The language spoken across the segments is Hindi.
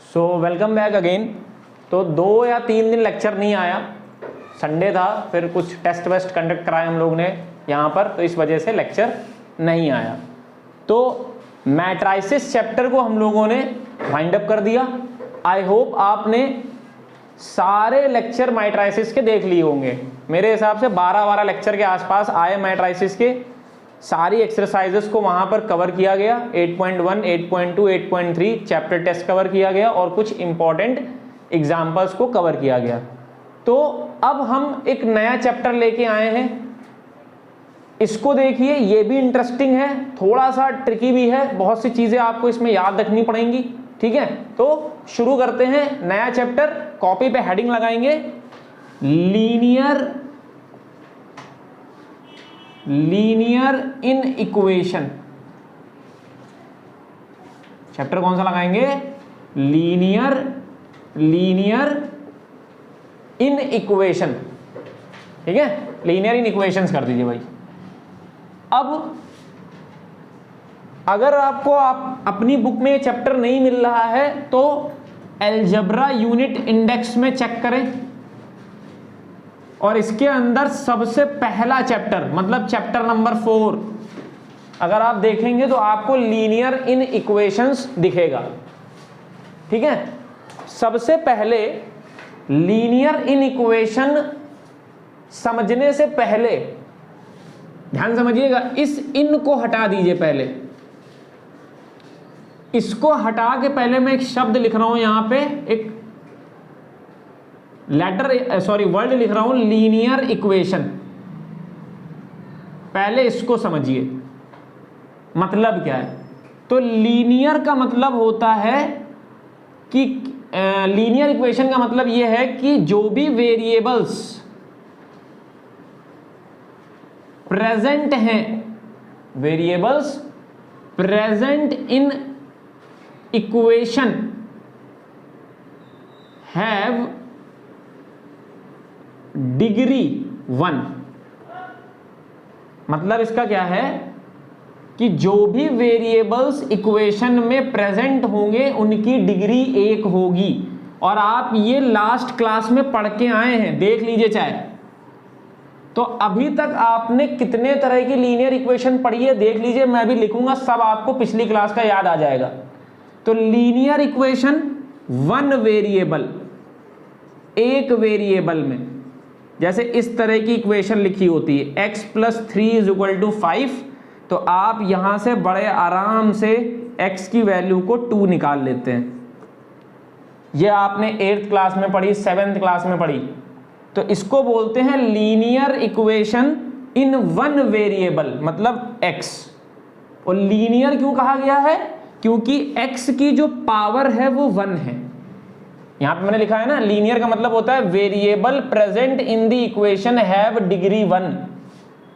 So welcome back again. तो 2 या 3 दिन लेक्चर नहीं आया, संडे था, फिर कुछ टेस्ट वेस्ट कंडक्ट कराए हम लोग ने यहाँ पर, तो इस वजह से लेक्चर नहीं आया। तो मैट्राइसिस चैप्टर को हम लोगों ने वाइंड अप कर दिया। आई होप आपने सारे लेक्चर मैट्राइसिस के देख लिए होंगे। मेरे हिसाब से 12 लेक्चर के आसपास आए मैट्राइसिस के। सारी एक्सरसाइजेस को वहाँ पर कवर किया गया, 8.1, 8.2, 8.3 चैप्टर टेस्ट कवर किया गया और कुछ इंपॉर्टेंट एग्जाम्पल्स को कवर किया गया। तो अब हम एक नया चैप्टर लेके आए हैं, इसको देखिए। ये भी इंटरेस्टिंग है, थोड़ा सा ट्रिकी भी है, बहुत सी चीज़ें आपको इसमें याद रखनी पड़ेंगी। ठीक है, तो शुरू करते हैं नया चैप्टर। कॉपी पे हेडिंग लगाएंगे लीनियर इन इक्वेशन। चैप्टर कौन सा लगाएंगे? Linear in equation. ठीक है, लीनियर इन इक्वेशंस कर दीजिए भाई। अब अगर आपको अपनी बुक में चैप्टर नहीं मिल रहा है तो अलजेब्रा यूनिट इंडेक्स में चेक करें, और इसके अंदर सबसे पहला चैप्टर मतलब चैप्टर नंबर 4 अगर आप देखेंगे तो आपको लीनियर इन इक्वेशंस दिखेगा। ठीक है, सबसे पहले लीनियर इन इक्वेशन समझने से पहले ध्यान समझिएगा, इस इन को हटा दीजिए। पहले इसको हटा के पहले मैं एक शब्द लिख रहा हूं यहां पे, एक वर्ड लिख रहा हूं, लीनियर इक्वेशन। पहले इसको समझिए मतलब क्या है। तो लीनियर का मतलब होता है कि लीनियर इक्वेशन का मतलब यह है कि जो भी वेरिएबल्स प्रेजेंट हैं, variables present in equation have degree 1। मतलब इसका क्या है कि जो भी वेरिएबल्स इक्वेशन में प्रेजेंट होंगे उनकी डिग्री 1 होगी। और आप ये लास्ट क्लास में पढ़ के आए हैं, देख लीजिए चाहे। तो अभी तक आपने कितने तरह की लीनियर इक्वेशन पढ़ी है देख लीजिए, मैं भी लिखूंगा, सब आपको पिछली क्लास का याद आ जाएगा। तो लीनियर इक्वेशन 1 वेरिएबल, एक वेरिएबल में, जैसे इस तरह की इक्वेशन लिखी होती है x + 3 = 5, तो आप यहां से बड़े आराम से x की वैल्यू को 2 निकाल लेते हैं। ये आपने 8th क्लास में पढ़ी, 7th क्लास में पढ़ी। तो इसको बोलते हैं लीनियर इक्वेशन इन 1 वेरिएबल मतलब x। और लीनियर क्यों कहा गया है? क्योंकि x की जो पावर है वो 1 है। यहां पे मैंने लिखा है ना, लीनियर का मतलब होता है variable present in the equation have degree 1,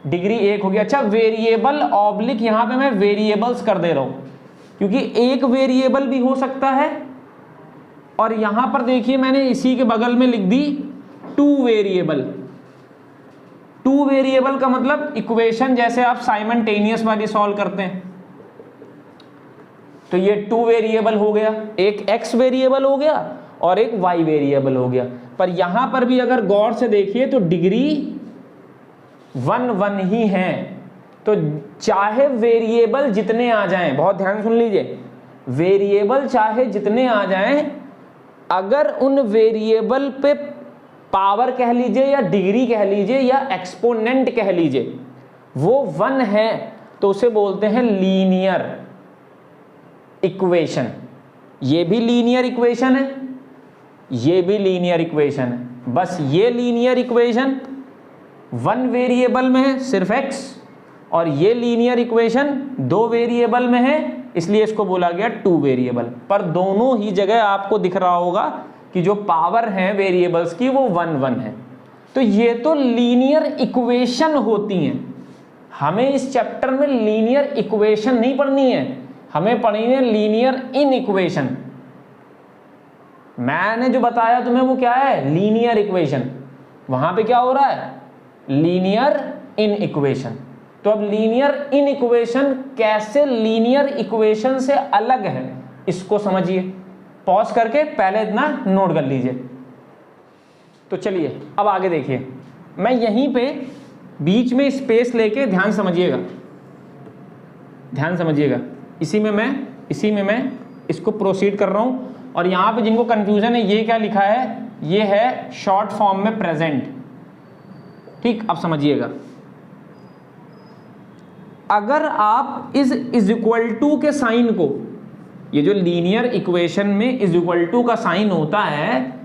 degree 1 होगी। अच्छा, वेरिएबल ऑब्लिक यहां पे मैं वेरिएबल्स कर दे रहा हूं क्योंकि एक वेरिएबल भी हो सकता है। और यहां पर देखिए मैंने इसी के बगल में लिख दी 2 वेरिएबल। 2 वेरिएबल का मतलब इक्वेशन जैसे आप साइमल्टेनियस वाली सॉल्व करते हैं, तो ये 2 वेरिएबल हो गया, एक x वेरिएबल हो गया और एक y वेरिएबल हो गया। पर यहां पर भी अगर गौर से देखिए तो डिग्री 1 ही है। तो चाहे वेरिएबल जितने आ जाएं, बहुत ध्यान सुन लीजिए, वेरिएबल चाहे जितने आ जाएं, अगर उन वेरिएबल पे पावर कह लीजिए या डिग्री कह लीजिए या एक्सपोनेंट कह लीजिए, वो 1 है, तो उसे बोलते हैं लीनियर इक्वेशन। ये भी लीनियर इक्वेशन है, ये भी लीनियर इक्वेशन है। बस ये लीनियर इक्वेशन 1 वेरिएबल में है, सिर्फ x, और ये लीनियर इक्वेशन 2 वेरिएबल में है, इसलिए इसको बोला गया 2 वेरिएबल। पर दोनों ही जगह आपको दिख रहा होगा कि जो पावर है वेरिएबल्स की वो 1 है। तो ये तो लीनियर इक्वेशन होती हैं। हमें इस चैप्टर में लीनियर इक्वेशन नहीं पढ़नी है, हमें पढ़नी है लीनियर इन इक्वेशन। मैंने जो बताया तुम्हें वो क्या है? Linear equation. वहां पे क्या हो रहा है? Linear in equation. तो अब लीनियर इन इक्वेशन कैसे लीनियर इक्वेशन से अलग है, इसको समझिए। पॉज करके पहले इतना नोट कर लीजिए। तो चलिए अब आगे देखिए, मैं यहीं पे बीच में स्पेस लेके ध्यान समझिएगा, ध्यान समझिएगा, इसी में मैं इसको प्रोसीड कर रहा हूं। और यहां पे जिनको कंफ्यूजन है, ये क्या लिखा है, ये है शॉर्ट फॉर्म में प्रेजेंट। ठीक, अब समझिएगा, अगर आप इज इक्वल टू के साइन को, ये जो लीनियर इक्वेशन में इज इक्वल टू का साइन होता है,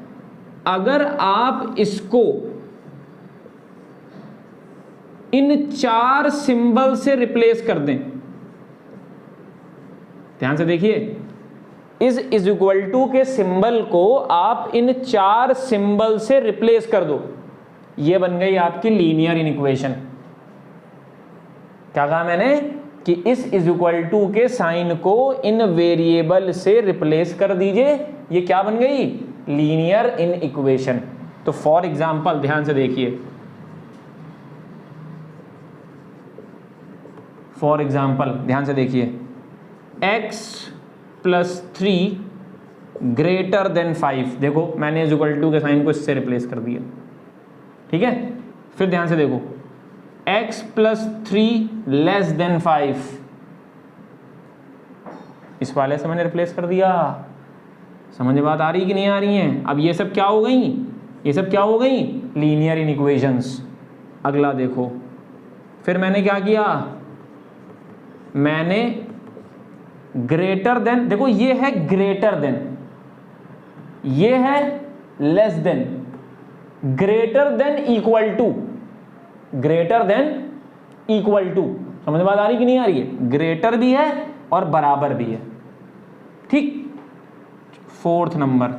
अगर आप इसको इन 4 सिंबल से रिप्लेस कर दें, ध्यान से देखिए, इज इक्वल टू के सिंबल को आप इन 4 सिंबल से रिप्लेस कर दो, ये बन गई आपकी लीनियर इक्वेशन। क्या कहा मैंने कि इस इज इक्वल टू के साइन को इन वेरिएबल से रिप्लेस कर दीजिए, ये क्या बन गई, लीनियर इक्वेशन। तो फॉर एग्जांपल ध्यान से देखिए, फॉर एग्जांपल ध्यान से देखिए, x + 3 ग्रेटर देन 5, देखो मैंने इज इक्वल टू के साइन को इससे रिप्लेस कर दिया। ठीक है, फिर ध्यान से देखो, x + 3 लेस देन 5, इस वाले से मैंने रिप्लेस कर दिया। समझ में बात आ रही कि नहीं आ रही है? अब ये सब क्या हो गई, ये सब क्या हो गई, लीनियर इक्वेशंस। अगला देखो, फिर मैंने क्या किया, मैंने ग्रेटर देन, देखो ये है ग्रेटर देन, ये है less than, greater than equal to, greater than equal to. समझ में बात आ रही कि नहीं आ रही है? ग्रेटर भी है और बराबर भी है। ठीक, 4th number,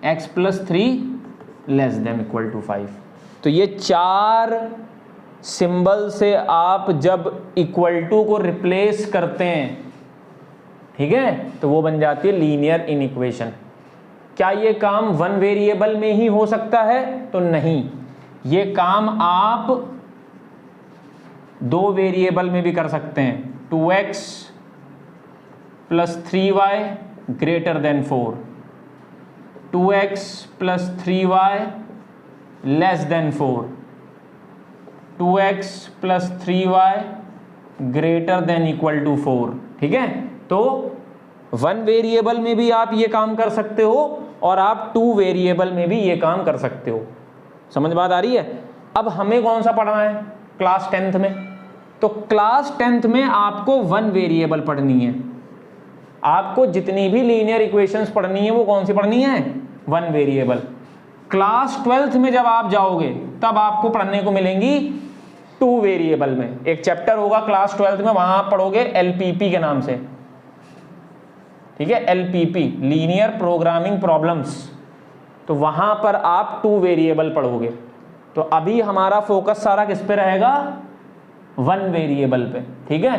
x + 3 less than equal to 5। तो ये 4 सिंबल से आप जब इक्वल टू को रिप्लेस करते हैं, ठीक है, तो वो बन जाती है लीनियर इक्वेशन। क्या ये काम 1 वेरिएबल में ही हो सकता है? तो नहीं, ये काम आप 2 वेरिएबल में भी कर सकते हैं। 2x + 3y greater than 4, 2x + 3y less than 4, 2x + 3y greater than equal to 4। ठीक है, तो 1 वेरिएबल में भी आप ये काम कर सकते हो और आप 2 वेरिएबल में भी ये काम कर सकते हो। समझ बात आ रही है? अब हमें कौन सा पढ़ना है क्लास 10th में? तो क्लास 10th में आपको 1 वेरिएबल पढ़नी है। आपको जितनी भी लीनियर इक्वेशंस पढ़नी है वो कौन सी पढ़नी है? 1 वेरिएबल। क्लास 12th में जब आप जाओगे तब आपको पढ़ने को मिलेंगी 2 वेरिएबल में। एक चैप्टर होगा क्लास 12th में, वहां आप पढ़ोगे LPP के नाम से। ठीक है, LPP लीनियर प्रोग्रामिंग प्रॉब्लम्स। तो वहां पर आप 2 वेरिएबल पढ़ोगे। तो अभी हमारा फोकस सारा किस पे रहेगा? 1 वेरिएबल पे। ठीक है,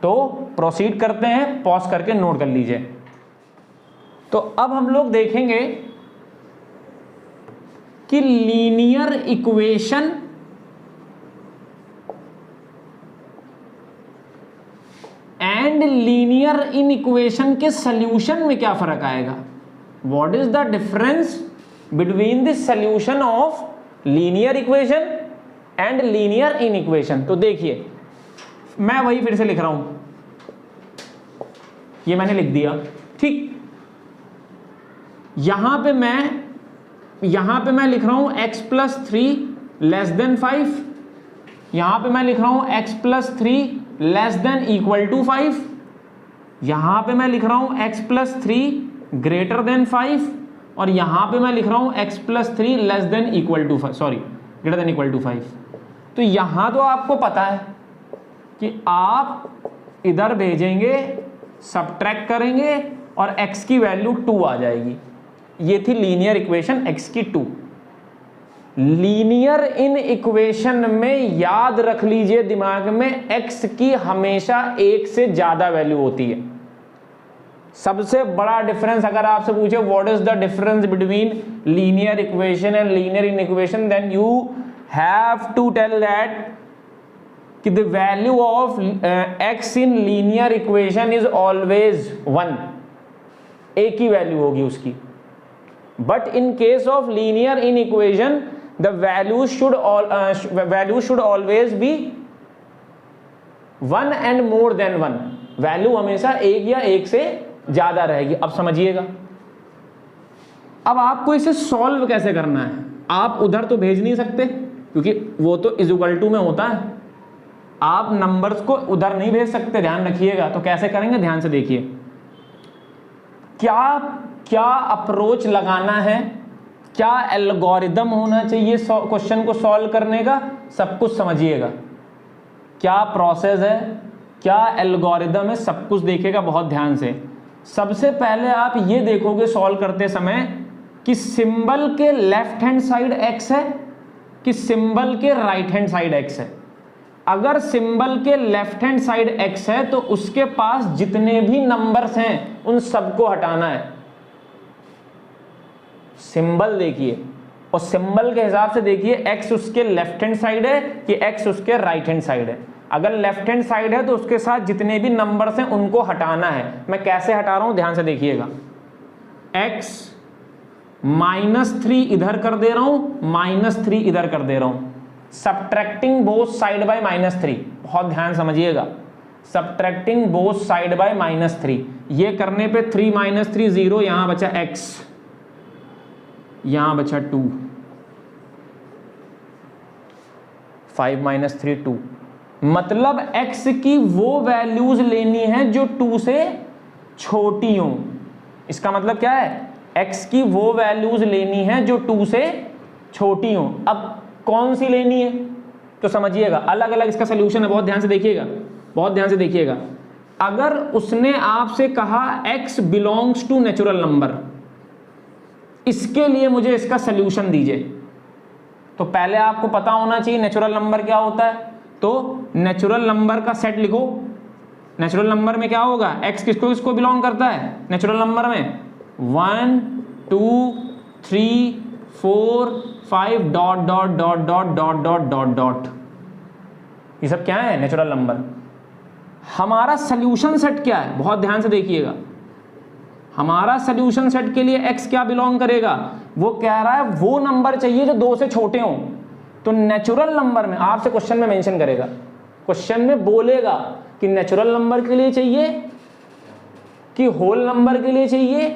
तो प्रोसीड करते हैं, पॉज करके नोट कर लीजिए। तो अब हम लोग देखेंगे कि linear equation and linear inequation के सॉल्यूशन में क्या फर्क आएगा। What is the difference between the solution of linear equation and linear inequation. तो देखिए, मैं वही फिर से लिख रहा हूं, ये मैंने लिख दिया। ठीक, यहां पे मैं लिख रहा हूं x + 3 लेस देन 5, यहां पे मैं लिख रहा हूं x + 3 less than equal to 5, यहां पे मैं लिख रहा हूं x + 3 ग्रेटर देन 5, और यहां पे मैं लिख रहा हूं x + 3 less than equal to 5, sorry greater than equal to 5। तो यहां तो आपको पता है कि आप इधर भेजेंगे, सब्ट्रैक्ट करेंगे और x की वैल्यू 2 आ जाएगी। ये थी लीनियर इक्वेशन x की 2। लीनियर इन इक्वेशन में याद रख लीजिए दिमाग में, x की हमेशा 1 से ज्यादा वैल्यू होती है। सबसे बड़ा डिफरेंस अगर आपसे पूछे what is the difference between linear equation and linear inequation, then you have to tell that कि the value of x in linear equation is always 1 एक ही वैल्यू होगी उसकी। But in case of linear inequation the value should always be 1 and more than 1, value हमेशा एक या एक से ज्यादा रहेगी। अब समझिएगा, अब आपको इसे सॉल्व कैसे करना है। आप उधर तो भेज नहीं सकते क्योंकि वो तो इज इक्वल टू में होता है, आप नंबर्स को उधर नहीं भेज सकते, ध्यान रखिएगा। तो कैसे करेंगे, ध्यान से देखिए, क्या क्या अप्रोच लगाना है, क्या एल्गोरिदम होना चाहिए क्वेश्चन को सॉल्व करने का, सब कुछ समझिएगा। क्या प्रोसेस है, क्या एल्गोरिदम है, सब कुछ देखिएगा बहुत ध्यान से। सबसे पहले आप ये देखोगे सॉल्व करते समय कि सिंबल के लेफ्ट हैंड साइड x है कि सिंबल के राइट हैंड साइड x है। अगर सिंबल के लेफ्ट हैंड साइड x है तो उसके पास जितने भी नंबर्स हैं उन सबको हटाना है। सिंबल देखिए और सिंबल के हिसाब से देखिए x उसके लेफ्ट हैंड साइड है कि x उसके राइट हैंड साइड है। अगर लेफ्ट हैंड साइड है तो उसके साथ जितने भी नंबर्स हैं उनको हटाना है। मैं कैसे हटा रहा हूं, ध्यान से देखिएगा। x -3 इधर कर दे रहा हूं, -3 इधर कर दे रहा हूं, सबट्रैक्टिंग बोथ साइड बाय -3। बहुत ध्यान समझिएगा, सबट्रैक्टिंग बोथ साइड बाय -3। ये करने पे 3 - 3 0, यहां बचा x, यहां बचा 2, 5 - 3 2। मतलब x की वो वैल्यूज लेनी है जो 2 से छोटी हो। इसका मतलब क्या है, x की वो वैल्यूज लेनी है जो 2 से छोटी हो। अब कौन सी लेनी है तो समझिएगा, अलग अलग इसका सोल्यूशन है, बहुत ध्यान से देखिएगा, बहुत ध्यान से देखिएगा। अगर उसने आपसे कहा x belongs to natural number, इसके लिए मुझे इसका सोल्यूशन दीजिए, तो पहले आपको पता होना चाहिए नेचुरल नंबर क्या होता है। तो नेचुरल नंबर का सेट लिखो। नेचुरल नंबर में क्या होगा, x किसको किसको बिलोंग करता है नेचुरल नंबर में, 1 2 3 4 5 dot dot dot dot dot dot dot dot, ये सब क्या है नेचुरल नंबर। हमारा सोल्यूशन सेट क्या है, बहुत ध्यान से देखिएगा। हमारा सोल्यूशन सेट के लिए x क्या बिलोंग करेगा, वो कह रहा है वो नंबर चाहिए जो 2 से छोटे हों। तो नेचुरल नंबर में आपसे क्वेश्चन में मेंशन करेगा, क्वेश्चन में बोलेगा कि नेचुरल नंबर के लिए चाहिए कि होल नंबर के लिए चाहिए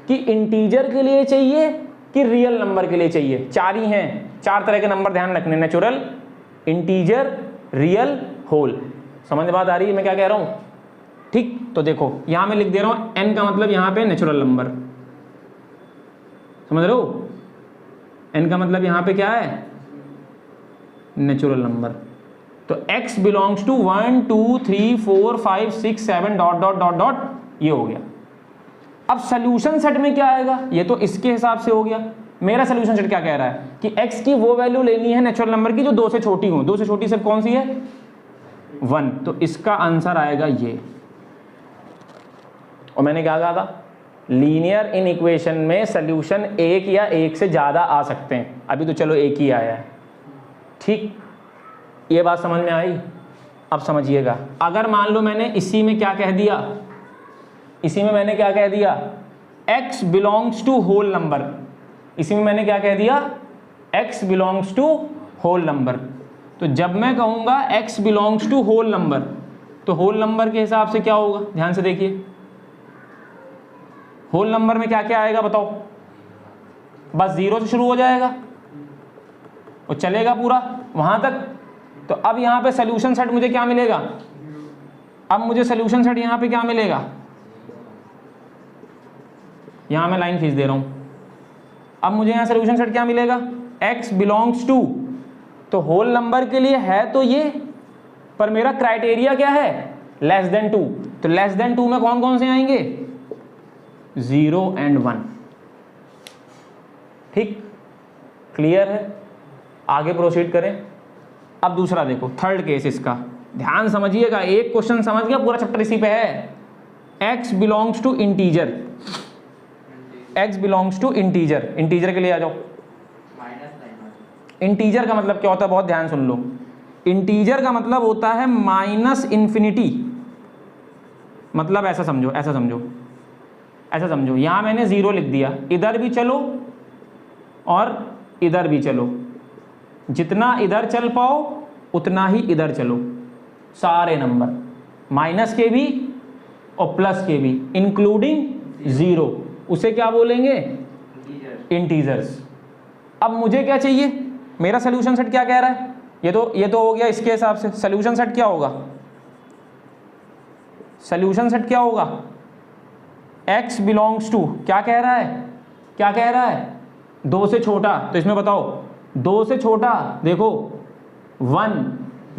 कि इंटीजर के लिए चाहिए कि रियल नंबर के लिए चाहिए। 4 ही हैं, 4 तरह के नंबर ध्यान रखने, नेचुरल, इंटीजर, रियल, होल। समझ में बात आ रही है मैं क्या कह रहा हूं, ठीक। तो देखो यहां मैं लिख दे रहा हूं n का मतलब यहां पे नेचुरल नंबर, समझ रहे हो, n का मतलब यहां पे क्या है नेचुरल नंबर। तो x belongs to 1 2 3 4 5 6 7 dot dot dot dot, ये हो गया। अब सोल्यूशन सेट में क्या आएगा, ये तो इसके हिसाब से हो गया। मेरा सोल्यूशन सेट क्या कह रहा है कि x की वो वैल्यू लेनी है नेचुरल नंबर की जो 2 से छोटी हो। 2 से छोटी सिर्फ कौन सी है, 1। तो इसका आंसर आएगा ये। और मैंने क्या कहा था, लीनियर इन इक्वेशन में सोल्यूशन एक या एक से ज्यादा आ सकते हैं। अभी तो चलो एक ही आया है, ठीक। ये बात समझ में आई। अब समझिएगा, अगर मान लो मैंने इसी में क्या कह दिया, इसी में मैंने क्या कह दिया, x belongs to whole number, इसी में मैंने क्या कह दिया, x belongs to whole number. तो जब मैं कहूंगा x belongs to whole number, तो होल नंबर के हिसाब से क्या होगा, ध्यान से देखिए। होल नंबर में क्या क्या आएगा बताओ, बस 0 से शुरू हो जाएगा और चलेगा पूरा वहां तक। तो अब यहां पे सोल्यूशन सेट मुझे क्या मिलेगा, अब मुझे सोल्यूशन सेट यहां पे क्या मिलेगा, यहां मैं लाइन खींच दे रहा हूं। अब मुझे यहां सोल्यूशन सेट क्या मिलेगा, x बिलोंग्स टू, तो होल नंबर के लिए है तो ये, पर मेरा क्राइटेरिया क्या है, लेस देन 2। तो लेस देन 2 में कौन कौन से आएंगे, 0 और 1, ठीक, क्लियर है। आगे प्रोसीड करें। अब दूसरा देखो, थर्ड केस इसका ध्यान समझिएगा, एक क्वेश्चन समझ गया, पूरा चैप्टर इसी पे है। x belongs to integer, x belongs to integer, integer के लिए आ जाओ। इंटीजर का मतलब क्या होता है, बहुत ध्यान सुन लो। इंटीजर का मतलब होता है -∞। मतलब ऐसा समझो, ऐसा समझो, ऐसा समझो, यहाँ मैंने 0 लिख दिया, इधर भी चलो और इधर भी चलो, जितना इधर चल पाओ उतना ही इधर चलो, सारे नंबर माइनस के भी और प्लस के भी, इंक्लूडिंग 0, उसे क्या बोलेंगे? इंटीजर्स। अब मुझे क्या चाहिए? मेरा सोल्यूशन सेट क्या कह रहा है? ये तो हो गया इसके हिसाब से। सोल्यूशन सेट क्या होगा? सोल्यूशन सेट क्या होगा? x बिलोंग्स टू, क्या कह रहा है? क्या कह रहा है? 2 से छोटा। तो इसमें बताओ 2 से छोटा, देखो 1,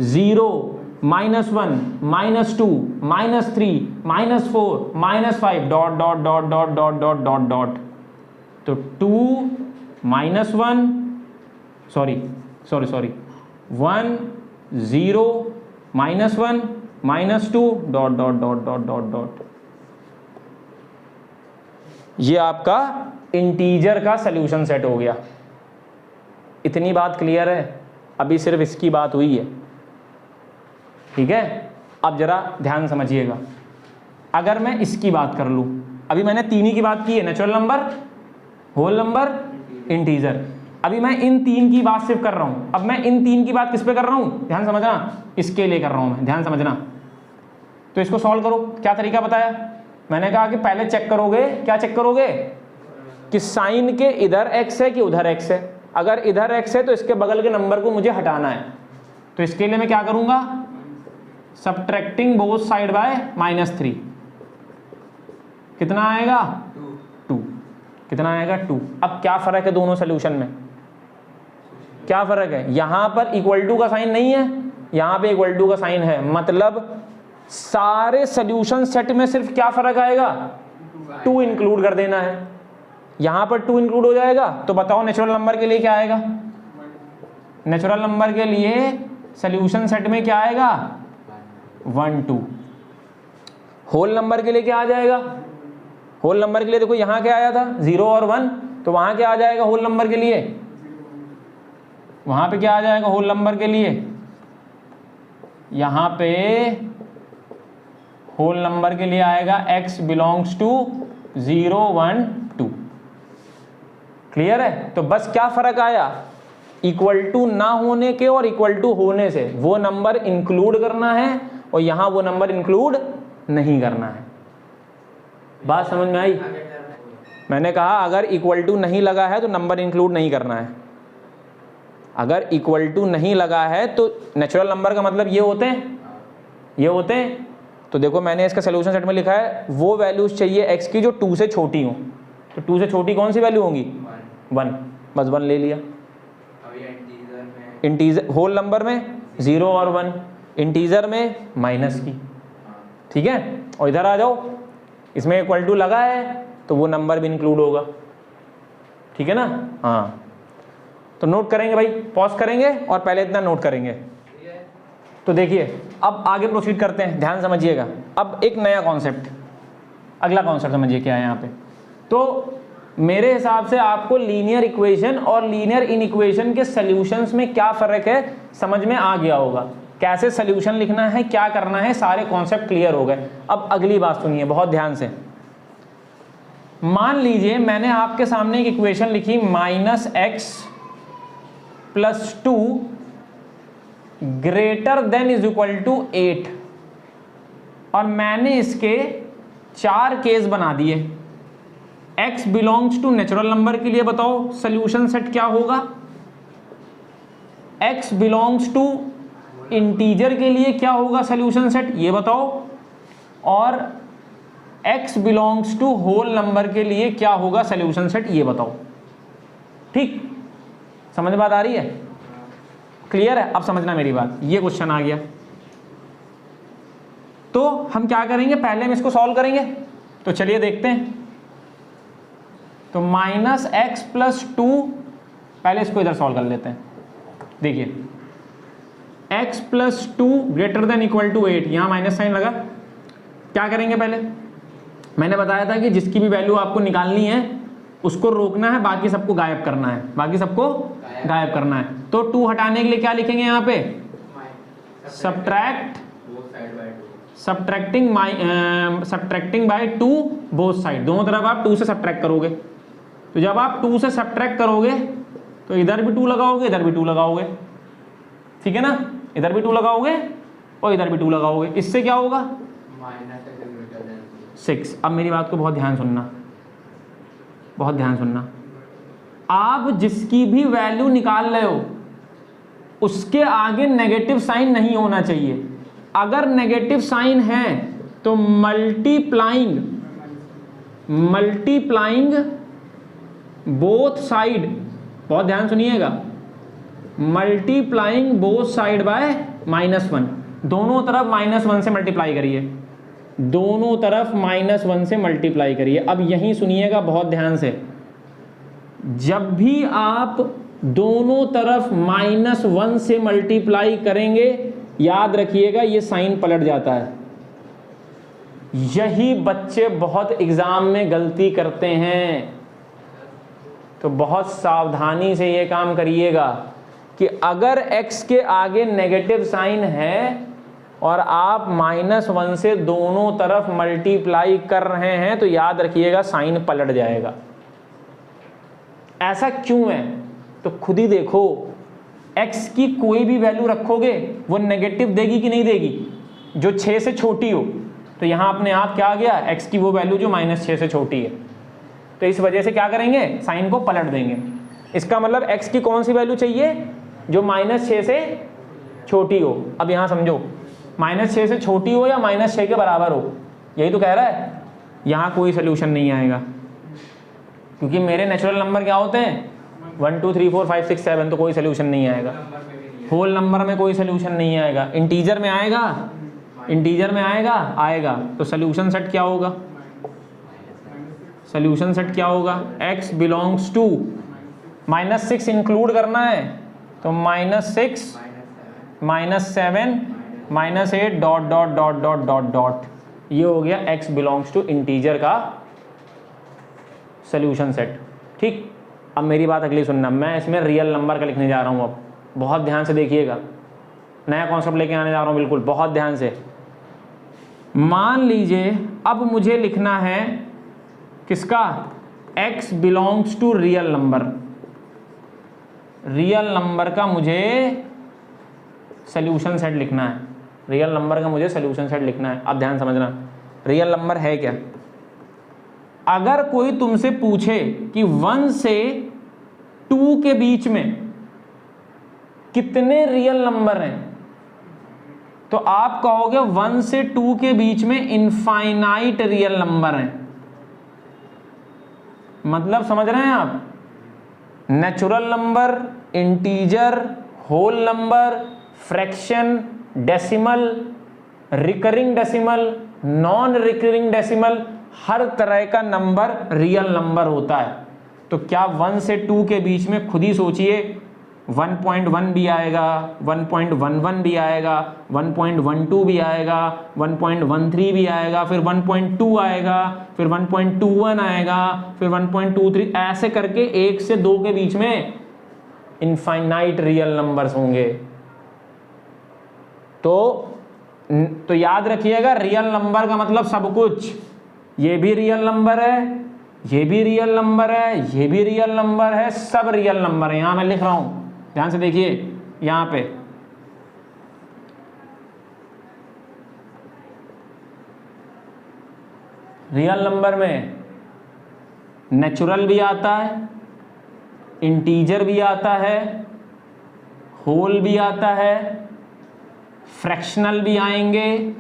0, -1, -2, -3, -4, -5 dot dot dot dot dot dot dot dot. तो 2 -1 sorry 1, 0, -1, -2 dot dot dot dot dot dot. ये आपका इंटीजर का सॉल्यूशन सेट हो गया। इतनी बात क्लियर है? अभी सिर्फ इसकी बात हुई है, ठीक है। अब जरा ध्यान समझिएगा, अगर मैं इसकी बात कर लूं, अभी मैंने 3 ही की बात की है, natural number, whole number, integer. अभी मैं इन 3 की बात सिर्फ कर रहा हूं। अब मैं इन 3 की बात किस पे कर रहा हूं? ध्यान समझना, इसके लिए कर रहा हूं मैं, ध्यान समझना। तो इसको सॉल्व करो। क्या तरीका बताया मैंने? कहा कि पहले चेक करोगे, क्या चेक करोगे? कि साइन के इधर x है कि उधर x है। अगर इधर x है तो इसके बगल के नंबर को मुझे हटाना है। तो इसके लिए मैं क्या करूंगा? Subtracting both side by -3। कितना आएगा? 2। कितना आएगा? 2। अब क्या फर्क है दोनों सोल्यूशन में? क्या फर्क है? यहां पर इक्वल टू का साइन नहीं है, यहां पे इक्वल टू का साइन है। मतलब सारे सोल्यूशन सेट में सिर्फ क्या फर्क आएगा? 2 इंक्लूड कर देना है। यहां पर 2 इंक्लूड हो जाएगा। तो बताओ नेचुरल नंबर के लिए क्या आएगा? नेचुरल नंबर के लिए सोल्यूशन सेट में क्या आएगा? 1, 2। होल नंबर के लिए क्या आ जाएगा? होल नंबर के लिए देखो यहां क्या आया था? 0 और 1। तो वहां क्या आ जाएगा होल नंबर के लिए? वहां पे क्या आ जाएगा होल नंबर के लिए? यहां पे होल नंबर के लिए आएगा x बिलोंग्स टू 0, 1, 2। क्लियर है? तो बस क्या फर्क आया? इक्वल टू ना होने के और इक्वल टू होने से। वो नंबर इंक्लूड करना है और यहां वो नंबर इंक्लूड नहीं करना है। बात समझ में आई? मैंने कहा अगर इक्वल टू नहीं लगा है तो नंबर इंक्लूड नहीं करना है। अगर इक्वल टू नहीं लगा है तो नेचुरल नंबर का मतलब ये होते हैं, ये होते हैं। तो देखो मैंने इसका सोल्यूशन सेट में लिखा है वो वैल्यूज चाहिए x की जो 2 से छोटी हो। तो 2 से छोटी कौन सी वैल्यू होंगी? 1। बस 1 ले लिया। इंटीजर होल नंबर में 0 और 1, इंटीजर में माइनस की, ठीक है। और इधर आ जाओ, इसमें इक्वल टू लगा है तो वो नंबर भी इंक्लूड होगा, ठीक है ना। हाँ, तो नोट करेंगे भाई, पॉज करेंगे और पहले इतना नोट करेंगे। तो देखिए अब आगे प्रोसीड करते हैं, ध्यान समझिएगा। अब एक नया कॉन्सेप्ट, अगला कॉन्सेप्ट समझिए क्या है यहाँ पे। तो मेरे हिसाब से आपको लीनियर इक्वेशन और लीनियर इनइक्वेशन के सॉल्यूशंस में क्या फ़र्क है समझ में आ गया होगा। कैसे सॉल्यूशन लिखना है, क्या करना है, सारे कॉन्सेप्ट क्लियर हो गए। अब अगली बात सुनिए बहुत ध्यान से। मान लीजिए मैंने आपके सामने एक इक्वेशन लिखी -x + 2 greater than is equal to 8 और मैंने इसके 4 केस बना दिए। x belongs to natural number के लिए बताओ सोल्यूशन सेट क्या होगा? x बिलोंग्स टू इंटीजर के लिए क्या होगा सोल्यूशन सेट, ये बताओ। और x belongs to whole number के लिए क्या होगा सोल्यूशन सेट, ये बताओ। ठीक, समझ में बात आ रही है? क्लियर है? अब समझना मेरी बात। ये क्वेश्चन आ गया तो हम क्या करेंगे, पहले हम इसको सॉल्व करेंगे। तो चलिए देखते हैं। तो -x + 2, पहले इसको इधर सॉल्व कर लेते हैं। देखिए x + 2 greater than equal to 8, यहां माइनस साइन लगा। क्या करेंगे, पहले मैंने बताया था कि जिसकी भी वैल्यू आपको निकालनी है उसको रोकना है, बाकी सबको गायब करना है, बाकी सबको गायब करना है। तो 2 हटाने के लिए क्या लिखेंगे यहाँ पे? Subtract subtracting by 2 both side, दोनों तरफ आप 2 से सब्ट्रैक्ट करोगे। तो जब आप 2 से सब्ट्रैक्ट करोगे तो इधर भी 2 लगाओगे, इधर भी 2 लगाओगे, ठीक है ना, इधर भी 2 लगाओगे और इधर भी 2 लगाओगे, इससे क्या होगा -6। अब मेरी बात को बहुत ध्यान सुनना, बहुत ध्यान सुनना। आप जिसकी भी वैल्यू निकाल रहे हो उसके आगे नेगेटिव साइन नहीं होना चाहिए। अगर नेगेटिव साइन है तो मल्टीप्लाइंग बोथ साइड, बहुत ध्यान सुनिएगा, मल्टीप्लाइंग बोथ साइड बाय -1, दोनों तरफ -1 से मल्टीप्लाई करिए, दोनों तरफ -1 से मल्टीप्लाई करिए। अब यहीं सुनिएगा बहुत ध्यान से, जब भी आप दोनों तरफ -1 से मल्टीप्लाई करेंगे याद रखिएगा ये साइन पलट जाता है। यही बच्चे बहुत एग्जाम में गलती करते हैं, तो बहुत सावधानी से ये काम करिएगा कि अगर x के आगे नेगेटिव साइन है और आप -1 से दोनों तरफ मल्टीप्लाई कर रहे हैं तो याद रखिएगा साइन पलट जाएगा। ऐसा क्यों है तो खुद ही देखो, x की कोई भी वैल्यू रखोगे वो नेगेटिव देगी कि नहीं देगी, जो 6 से छोटी हो। तो यहाँ अपने आप क्या आ गया, x की वो वैल्यू जो -6 से छोटी है, तो इस वजह से क्या करेंगे, साइन को पलट देंगे। इसका मतलब x की कौन सी वैल्यू चाहिए, जो -6 से छोटी हो। अब यहाँ समझो, -6 से छोटी हो या -6 के बराबर हो, यही तो कह रहा है। यहाँ कोई सोल्यूशन नहीं आएगा, क्योंकि मेरे नेचुरल नंबर क्या होते हैं 1 2 3 4 5 6 7, तो कोई सोल्यूशन नहीं आएगा। होल नंबर में कोई सोल्यूशन नहीं आएगा, इंटीजर में आएगा, इंटीजर में आएगा। तो सोल्यूशन सेट क्या होगा, सोल्यूशन सेट क्या होगा, x बिलोंग्स टू -6 इंक्लूड करना है तो -6 -7 -8 dot dot dot dot dot dot, ये हो गया x बिलोंग्स टू इंटीजर का सोल्यूशन सेट। ठीक, अब मेरी बात अगली सुनना, मैं इसमें रियल नंबर का लिखने जा रहा हूँ। अब बहुत ध्यान से देखिएगा, नया कॉन्सेप्ट लेके आने जा रहा हूँ, बिल्कुल बहुत ध्यान से। मान लीजिए अब मुझे लिखना है किसका, x belongs to real number, real number का मुझे सोल्यूशन सेट लिखना है, रियल नंबर का मुझे सोल्यूशन सेट लिखना है। अब ध्यान समझना, रियल नंबर है क्या। अगर कोई तुमसे पूछे कि 1 से 2 के बीच में कितने रियल नंबर हैं, तो आप कहोगे 1 से 2 के बीच में इनफाइनाइट रियल नंबर हैं। मतलब समझ रहे हैं आप, natural number, integer, whole number, fraction, decimal, recurring decimal, non recurring decimal, हर तरह का नंबर रियल नंबर होता है। तो क्या 1 से 2 के बीच में खुद ही सोचिए 1.1 भी आएगा, 1.11 भी आएगा, 1.12 भी आएगा, 1.13 भी आएगा, फिर 1.2 आएगा, फिर 1.21 आएगा, फिर 1.23, ऐसे करके 1 से 2 के बीच में इनफाइनाइट रियल नंबर्स होंगे। तो याद रखिएगा, रियल नंबर का मतलब सब कुछ, ये भी रियल नंबर है, ये भी रियल नंबर है, ये भी रियल नंबर है, सब रियल नंबर है। यहां मैं लिख रहा हूं, ध्यान से देखिए, यहां पे रियल नंबर में नेचुरल भी आता है, इंटीजर भी आता है, होल भी आता है, फ्रैक्शनल भी आएंगे,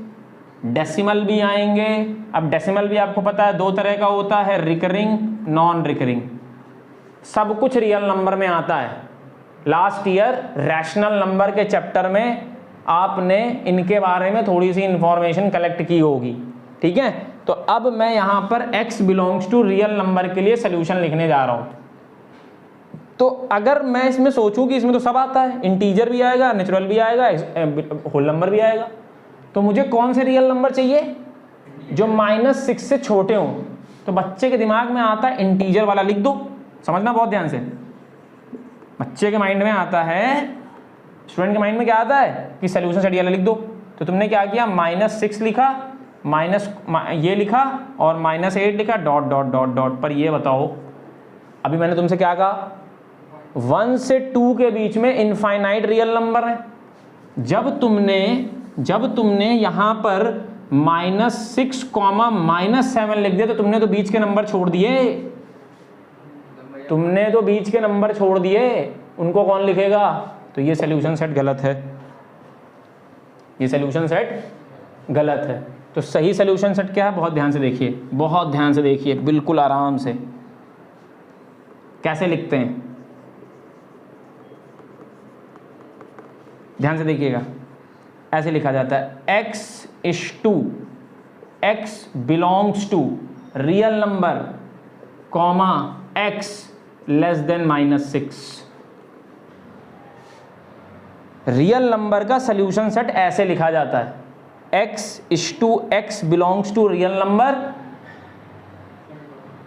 डेसिमल भी आएंगे। अब डेसिमल भी आपको पता है 2 तरह का होता है, रिकरिंग, नॉन रिकरिंग। सब कुछ रियल नंबर में आता है। लास्ट ईयर रैशनल नंबर के चैप्टर में आपने इनके बारे में थोड़ी सी इंफॉर्मेशन कलेक्ट की होगी, ठीक है। तो अब मैं यहां पर x belongs to real number के लिए सोल्यूशन लिखने जा रहा हूं। तो अगर मैं इसमें सोचूं कि इसमें तो सब आता है, इंटीजर भी आएगा, नेचुरल भी आएगा, होल नंबर भी आएगा, तो मुझे कौन से रियल नंबर चाहिए, जो -6 से छोटे हों। तो बच्चे के दिमाग में आता है इंटीजर वाला, लिख दो, समझना बहुत ध्यान से। बच्चे के माइंड में आता है, स्टूडेंट के माइंड में क्या आता है कि सोल्यूशन सेट वाला लिख दो, तो तुमने क्या किया, -6 लिखा, माइनस ये लिखा और -8 लिखा, डॉट डॉट डॉट डॉट। पर ये बताओ, अभी मैंने तुमसे क्या कहा, 1 से 2 के बीच में इनफाइनाइट रियल नंबर है। जब तुमने यहां पर -6, -7 लिख दिया तो तुमने तो बीच के नंबर छोड़ दिए, उनको कौन लिखेगा? तो ये सॉल्यूशन सेट गलत है, ये सॉल्यूशन सेट गलत है। तो सही सॉल्यूशन सेट क्या है? बहुत ध्यान से देखिए, बिल्कुल आराम से। कैसे लिखते हैं, ध्यान से देखिएगा। ऐसे लिखा जाता है, x belongs to real number, comma x less than -6। Real number का सॉल्यूशन सेट ऐसे लिखा जाता है, x belongs to real number,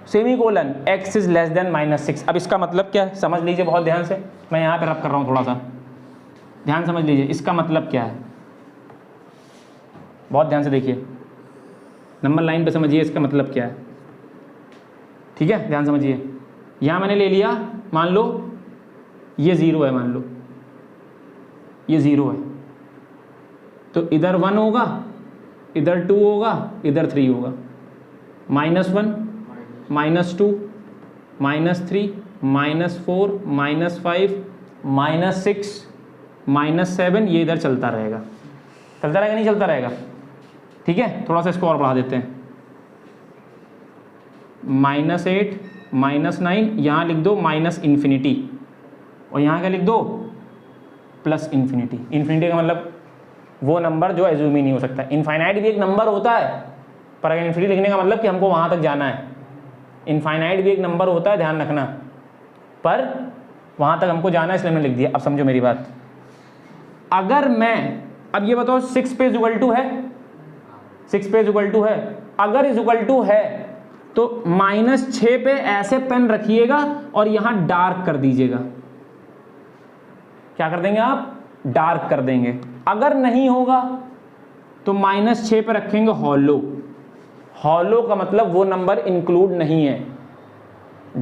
semicolon x is less than -6। अब इसका मतलब क्या है, समझ लीजिए बहुत ध्यान से। मैं यहां पे रब कर रहा हूं, थोड़ा सा ध्यान समझ लीजिए। इसका मतलब क्या है, बहुत ध्यान से देखिए, नंबर लाइन पे समझिए इसका मतलब क्या है, ठीक है? ध्यान समझिए। यहां मैंने ले लिया, मान लो ये 0 है, मान लो ये 0 है, तो इधर 1 होगा, इधर 2 होगा, इधर 3 होगा। -1, -2, -3, -4, -5, -6, -7, ये इधर चलता रहेगा नहीं चलता रहेगा? ठीक है, थोड़ा सा इसको और बढ़ा देते हैं, -8, -9, यहाँ लिख दो -इन्फिनिटी, और यहाँ क्या लिख दो, +इन्फिनिटी। इन्फिनिटी का मतलब वो नंबर जो एज्यूम ही नहीं हो सकता। इनफाइनाइट भी एक नंबर होता है, पर अगर इन्फिनिटी लिखने का मतलब कि हमको वहाँ तक जाना है। इनफाइनाइट भी एक नंबर होता है, ध्यान रखना, पर वहाँ तक हमको जाना है, इसलिए मैंने लिख दिया। अब समझो मेरी बात। अगर मैं, अब ये बताओ 6 पे इक्वल टू है, 6 पे इक्वल टू है, अगर इक्वल टू है तो -6 पे ऐसे पेन रखिएगा और यहाँ डार्क कर दीजिएगा। क्या कर देंगे आप? डार्क कर देंगे। अगर नहीं होगा तो -6 पे रखेंगे हॉलो। हॉलो का मतलब वो नंबर इंक्लूड नहीं है,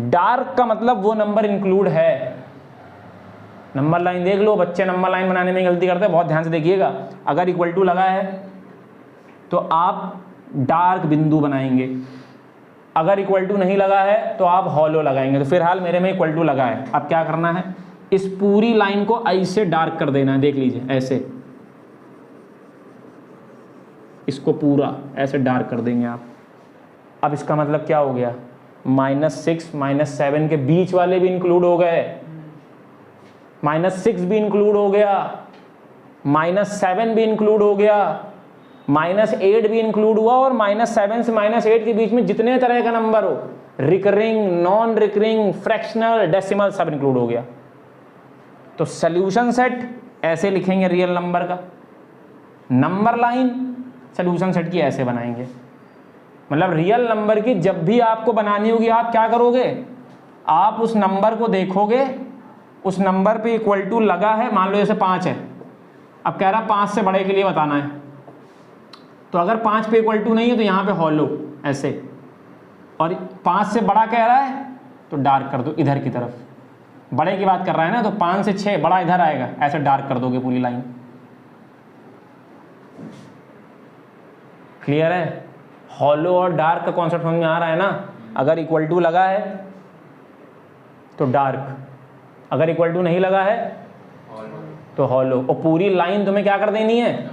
डार्क का मतलब वो नंबर इंक्लूड है। नंबर लाइन देख लो, बच्चे नंबर लाइन बनाने में गलती करते हैं, बहुत ध्यान से देखिएगा। अगर इक्वल टू लगा है तो आप डार्क बिंदु बनाएंगे, अगर इक्वल टू नहीं लगा है तो आप हॉलो लगाएंगे। तो फिलहाल मेरे में इक्वल टू लगा है। अब क्या करना है, इस पूरी लाइन को ऐसे डार्क कर देना है, देख लीजिए ऐसे, इसको पूरा ऐसे डार्क कर देंगे आप। अब इसका मतलब क्या हो गया, -6 -7 के बीच वाले भी इंक्लूड हो गए, -6 भी इंक्लूड हो गया, -7 भी इंक्लूड हो गया, -8 भी इंक्लूड हुआ, और -7 से -8 के बीच में जितने तरह का नंबर हो, recurring, non recurring, fractional, decimal, सब इंक्लूड हो गया। तो सॉल्यूशन सेट ऐसे लिखेंगे रियल नंबर का, नंबर लाइन सॉल्यूशन सेट की ऐसे बनाएंगे। मतलब रियल नंबर की जब भी आपको बनानी होगी, आप क्या करोगे, आप उस नंबर को देखोगे, उस नंबर पे इक्वल टू लगा है, मान लो जैसे 5 है, अब कह रहा 5 से बड़े के लिए बताना है, तो अगर 5 पे इक्वल टू नहीं है तो यहाँ पे हॉलो ऐसे, और 5 से बड़ा कह रहा है तो डार्क कर दो इधर की तरफ, बड़े की बात कर रहा है ना, तो 5 से 6 बड़ा इधर आएगा, ऐसे डार्क कर दोगे पूरी लाइन। क्लियर है? हॉलो और डार्क का कॉन्सेप्ट समझ में आ रहा है ना? अगर इक्वल टू लगा है तो डार्क, अगर इक्वल टू नहीं लगा है तो हॉलो, और पूरी लाइन तुम्हें क्या कर देनी है,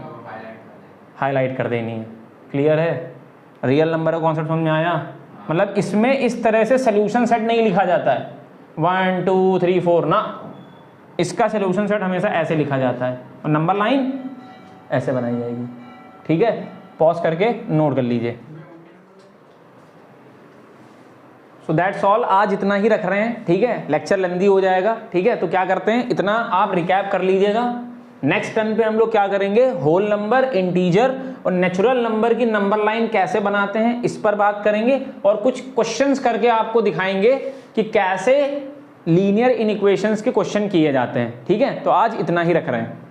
हाईलाइट कर देनी है। क्लियर है? रियल नंबर का कॉन्सेप्ट समझ में आया? मतलब इसमें इस तरह से सॉल्यूशन सेट नहीं लिखा जाता है 1 2 3 4 ना, इसका सॉल्यूशन सेट हमेशा ऐसे लिखा जाता है, और नंबर लाइन ऐसे बनाई जाएगी। ठीक है, पॉज करके नोट कर लीजिए। सो दैट्स ऑल, आज इतना ही रख रहे हैं। ठीक है, लेक्चर लेंदी हो जाएगा। ठीक है, तो क्या करते हैं, इतना आप रिकैप कर लीजिएगा। नेक्स्ट टर्न पे हम लोग क्या करेंगे, होल नंबर, इंटीजर और नेचुरल नंबर की नंबर लाइन कैसे बनाते हैं इस पर बात करेंगे, और कुछ क्वेश्चंस करके आपको दिखाएंगे कि कैसे लीनियर इनइक्वेशंस के क्वेश्चन किए जाते हैं। ठीक है, तो आज इतना ही रख रहे हैं।